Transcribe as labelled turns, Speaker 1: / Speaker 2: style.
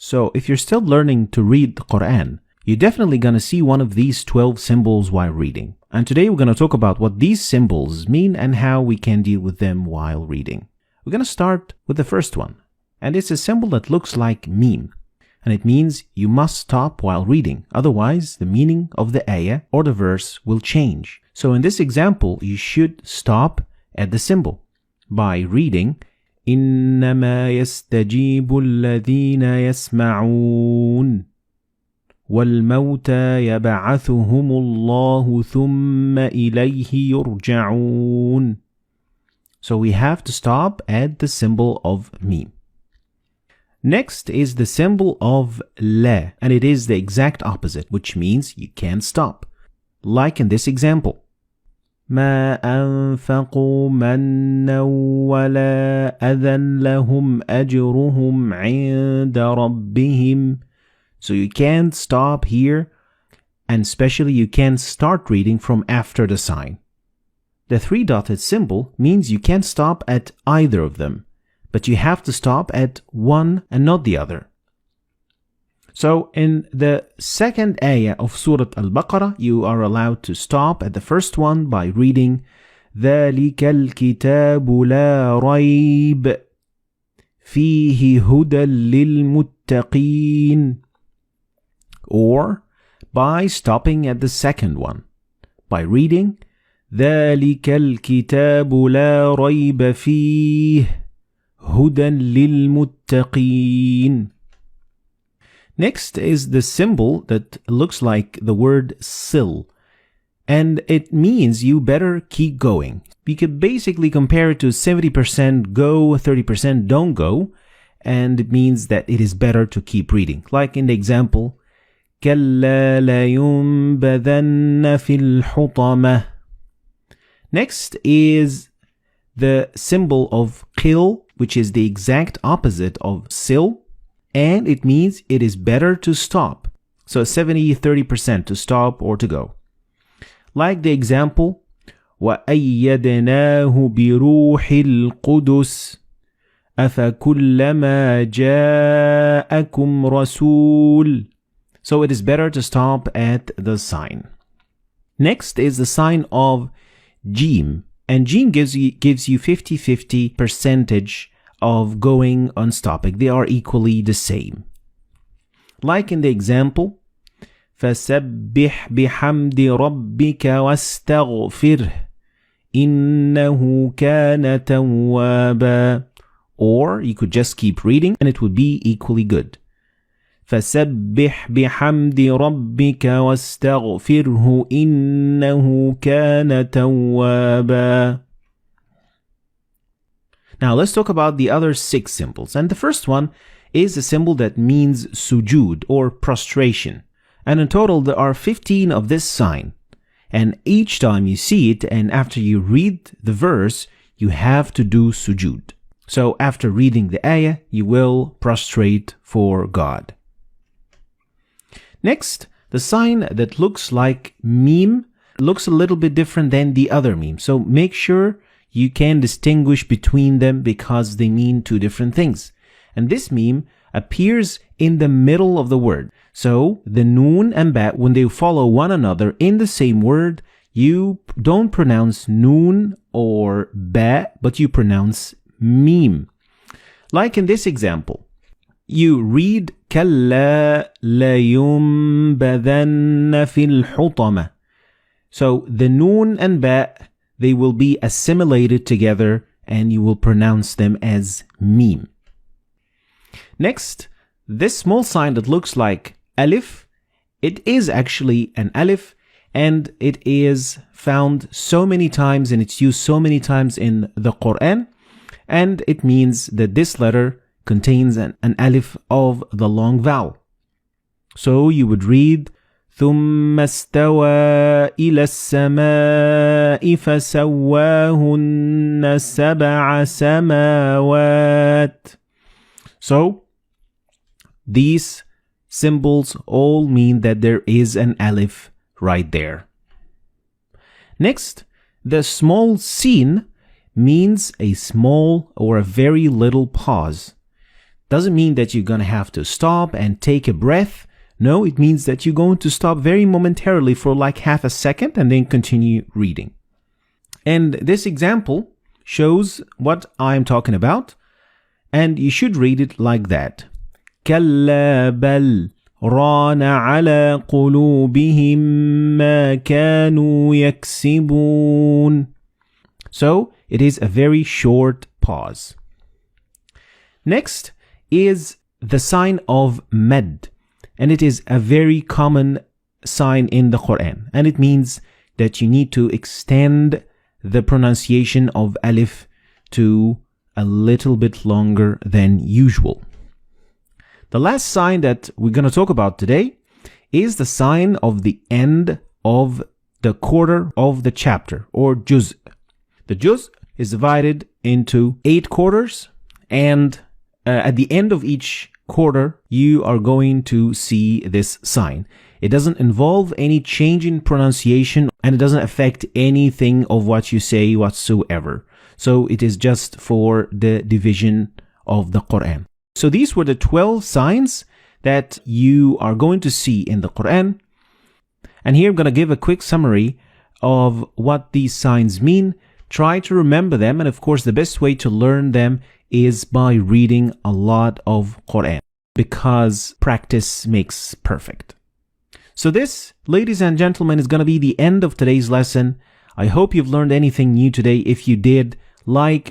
Speaker 1: So if you're still learning to read the Quran, you're definitely going to see one of these 12 symbols while reading. And today we're going to talk about what these symbols mean and how we can deal with them while reading. We're going to start with the first one. And it's a symbol that looks like meme. And it means you must stop while reading. Otherwise, the meaning of the ayah or the verse will change. So in this example, you should stop at the symbol by reading إنما يستجيب الذين يسمعون والموتى يبعثهم الله ثم إليه يرجعون. So we have to stop at the symbol of meme. Next is the symbol of la, and it is the exact opposite, which means you can't stop. Like in this example. ما أنفقوا منا ولا أذى لهم أجرهم عند ربهم. So you can't stop here, and especially you can't start reading from after the sign. The three-dotted symbol means you can't stop at either of them, but you have to stop at one and not the other. So in the second ayah of Surah Al-Baqarah, you are allowed to stop at the first one by reading ذَلِكَ الْكِتَابُ لَا رَيْبَ فِيهِ هُدًى لِلْمُتَّقِينَ, or by stopping at the second one by reading ذَلِكَ الْكِتَابُ لَا رَيْبَ فِيهِ هُدًى لِلْمُتَّقِينَ. Next is the symbol that looks like the word sil, and it means you better keep going. We could basically compare it to 70% go, 30% don't go, and it means that it is better to keep reading. Like in the example, كَلَّا لَيُنبَذَنَّ فِي الْحُطَمَةِ. Next is the symbol of qil, which is the exact opposite of sil, and it means it is better to stop. So 70-30% to stop or to go. Like the example, وَأَيَّدْنَاهُ بِرُوحِ الْقُدُسِ أَفَكُلَّمَا جَاءَكُمْ رَسُولٌ. So it is better to stop at the sign. Next is the sign of Jim, and Jim gives you 50-50 percentage of going on stopping. They are equally the same. Like in the example, فَسَبِّحْ بِحَمْدِ رَبِّكَ وَاسْتَغْفِرْهِ إِنَّهُ كَانَ تَوَّابًا. Or you could just keep reading and it would be equally good. فَسَبِّحْ بِحَمْدِ رَبِّكَ وَاسْتَغْفِرْهُ إِنَّهُ كَانَ تَوَّابًا. Now let's talk about the other 6 symbols. And the first one is a symbol that means sujud or prostration. And in total there are 15 of this sign. And each time you see it and after you read the verse, you have to do sujud. So after reading the ayah, you will prostrate for God. Next, the sign that looks like meme looks a little bit different than the other meme. So make sure you can distinguish between them because they mean 2 different things. And this meme appears in the middle of the word. So the noon and ba, when they follow one another in the same word, you don't pronounce noon or ba, but you pronounce meme. Like in this example, you read كَلَّا لَيُنبَذَنَّ فِي الْحُطَمَةِ. So the noon and ba, they will be assimilated together and you will pronounce them as meme. Next, this small sign that looks like alif, it is actually an alif and it is found so many times and it's used so many times in the Quran, and it means that this letter contains an alif of the long vowel. So you would read ثم استوى إلى السماء فسواهن سبع سماوات. So these symbols all mean that there is an alif right there. Next, the small sin means a small or a very little pause. Doesn't mean that you're going to have to stop and take a breath. No, it means that you're going to stop very momentarily for like half a second and then continue reading. And this example shows what I'm talking about. And you should read it like that. كلا بل ران على قلوبهم ما كانوا يكسبون. So it is a very short pause. Next is the sign of med, and it is a very common sign in the Quran, and it means that you need to extend the pronunciation of alif to a little bit longer than usual. The last sign that we're going to talk about today is the sign of the end of the quarter of the chapter, or juz. The juz is divided into 8 quarters, and at the end of each quarter, you are going to see this sign. It doesn't involve any change in pronunciation, and it doesn't affect anything of what you say whatsoever. So it is just for the division of the Quran. So these were the 12 signs that you are going to see in the Quran. And here I'm going to give a quick summary of what these signs mean. Try to remember them, and of course the best way to learn them is by reading a lot of Quran, because practice makes perfect. So this, ladies and gentlemen, is going to be the end of today's lesson. I hope you've learned anything new today. If you did, like